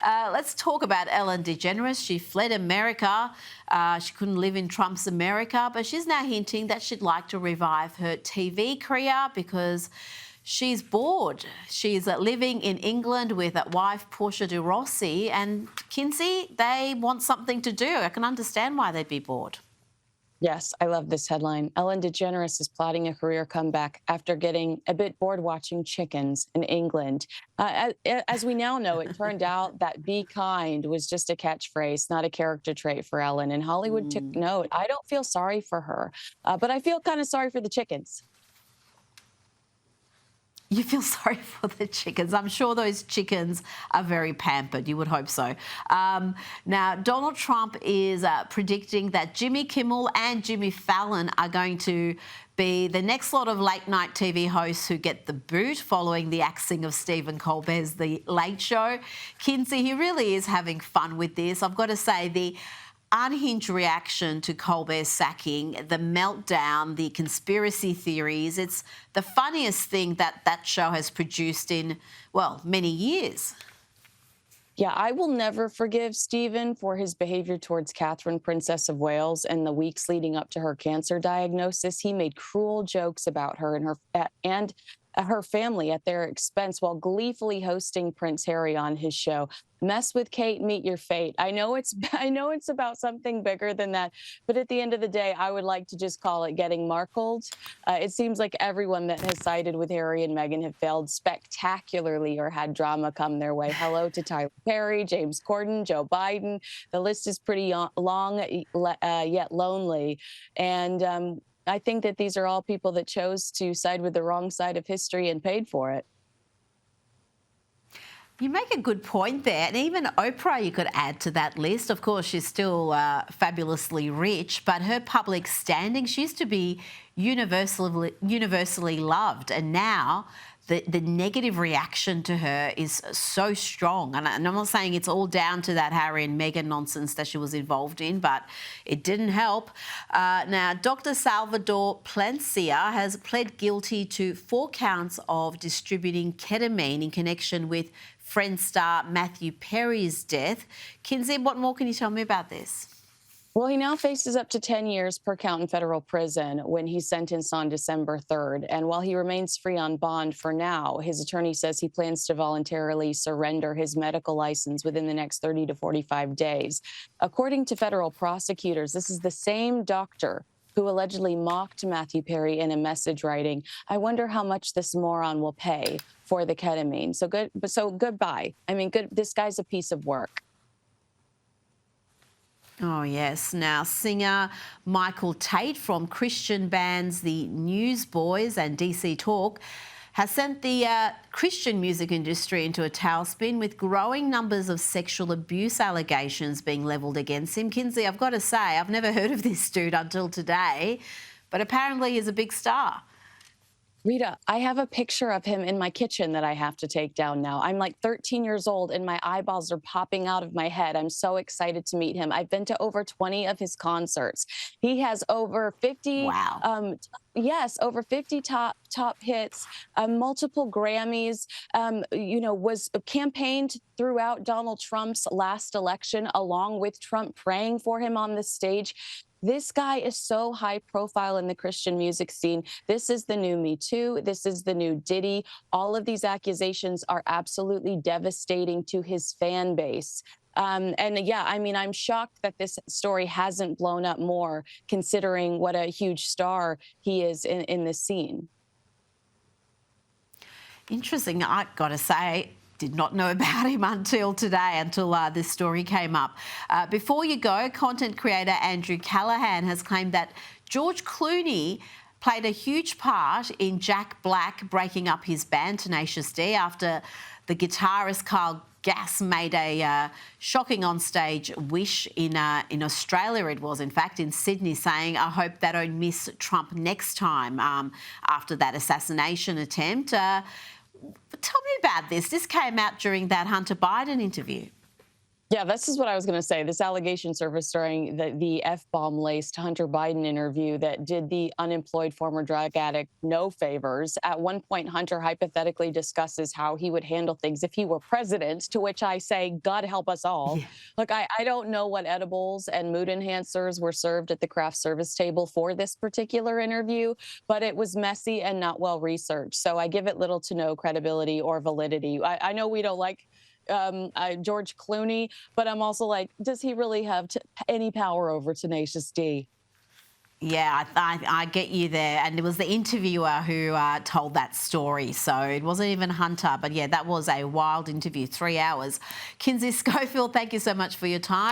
Let's talk about Ellen DeGeneres. She fled America. She couldn't live in Trump's America, but she's now hinting that she'd like to revive her TV career because she's bored. She's living in England with wife Portia de Rossi, and Kinsey, they want something to do. I can understand why they'd be bored. Yes, I love this headline. Ellen DeGeneres is plotting a career comeback after getting a bit bored watching chickens in England. As we now know, it turned out that "be kind" was just a catchphrase, not a character trait for Ellen. And Hollywood took note. I don't feel sorry for her, but I feel kind of sorry for the chickens. You feel sorry for the chickens. I'm sure those chickens are very pampered. You would hope so. Now, Donald Trump is predicting that Jimmy Kimmel and Jimmy Fallon are going to be the next lot of late-night TV hosts who get the boot following the axing of Stephen Colbert's The Late Show. Kinsey, he really is having fun with this. I've got to say, the unhinged reaction to Colbert's sacking, the meltdown, the conspiracy theories. It's the funniest thing that show has produced in, well, many years. Yeah, I will never forgive Stephen for his behavior towards Catherine, Princess of Wales, in the weeks leading up to her cancer diagnosis. He made cruel jokes about her and her family at their expense while gleefully hosting Prince Harry on his show. Mess with Kate, meet your fate. I know it's about something bigger than that, but at the end of the day, I would like to just call it getting markled. It seems like everyone that has sided with Harry and Meghan have failed spectacularly or had drama come their way. Hello to Tyler Perry, James Corden, Joe Biden. The list is pretty long, yet lonely. And I think that these are all people that chose to side with the wrong side of history and paid for it. You make a good point there. And even Oprah, you could add to that list. Of course, she's still fabulously rich, but her public standing, she used to be universally loved. And now the negative reaction to her is so strong. And I'm not saying it's all down to that Harry and Meghan nonsense that she was involved in, but it didn't help. Now, Dr. Salvador Plencia has pled guilty to 4 counts of distributing ketamine in connection with Friends star Matthew Perry's death. Kinsey, what more can you tell me about this? Well, he now faces up to 10 years per count in federal prison when he's sentenced on December 3rd. And while he remains free on bond for now, his attorney says he plans to voluntarily surrender his medical license within the next 30 to 45 days. According to federal prosecutors, this is the same doctor who allegedly mocked Matthew Perry in a message writing, "I wonder how much this moron will pay for the ketamine." So goodbye. I mean, this guy's a piece of work. Oh, yes. Now, singer Michael Tate from Christian bands The Newsboys and DC Talk has sent the Christian music industry into a tailspin with growing numbers of sexual abuse allegations being levelled against him. Kinsey, I've got to say, I've never heard of this dude until today, but apparently he's a big star. Rita, I have a picture of him in my kitchen that I have to take down now. I'm like 13 years old and my eyeballs are popping out of my head. I'm so excited to meet him. I've been to over 20 of his concerts. He has over 50, wow. Over 50 top hits, multiple Grammys, was campaigned throughout Donald Trump's last election, along with Trump praying for him on the stage. This guy is so high profile in the Christian music scene. This is the new Me Too. This is the new Diddy. All of these accusations are absolutely devastating to his fan base. I'm shocked that this story hasn't blown up more, considering what a huge star he is in this scene. Interesting. I got to say, did not know about him until today, until this story came up. Before you go, content creator Andrew Callahan has claimed that George Clooney played a huge part in Jack Black breaking up his band Tenacious D after the guitarist Kyle Gass made a shocking onstage wish in Australia. It was, in fact, in Sydney, saying, "I hope they don't miss Trump next time," after that assassination attempt. Tell me about this. This came out during that Hunter Biden interview. Yeah, this is what I was going to say. This allegation surfaced during the F-bomb laced Hunter Biden interview that did the unemployed former drug addict no favors. At one point, Hunter hypothetically discusses how he would handle things if he were president, to which I say, God help us all. Yeah. Look, I don't know what edibles and mood enhancers were served at the craft service table for this particular interview, but it was messy and not well researched. So I give it little to no credibility or validity. I know we don't like George Clooney, but I'm also like, does he really have any power over Tenacious D? Yeah, I get you there. And it was the interviewer who told that story. So it wasn't even Hunter. But yeah, that was a wild interview, 3 hours. Kinsey Schofield, thank you so much for your time.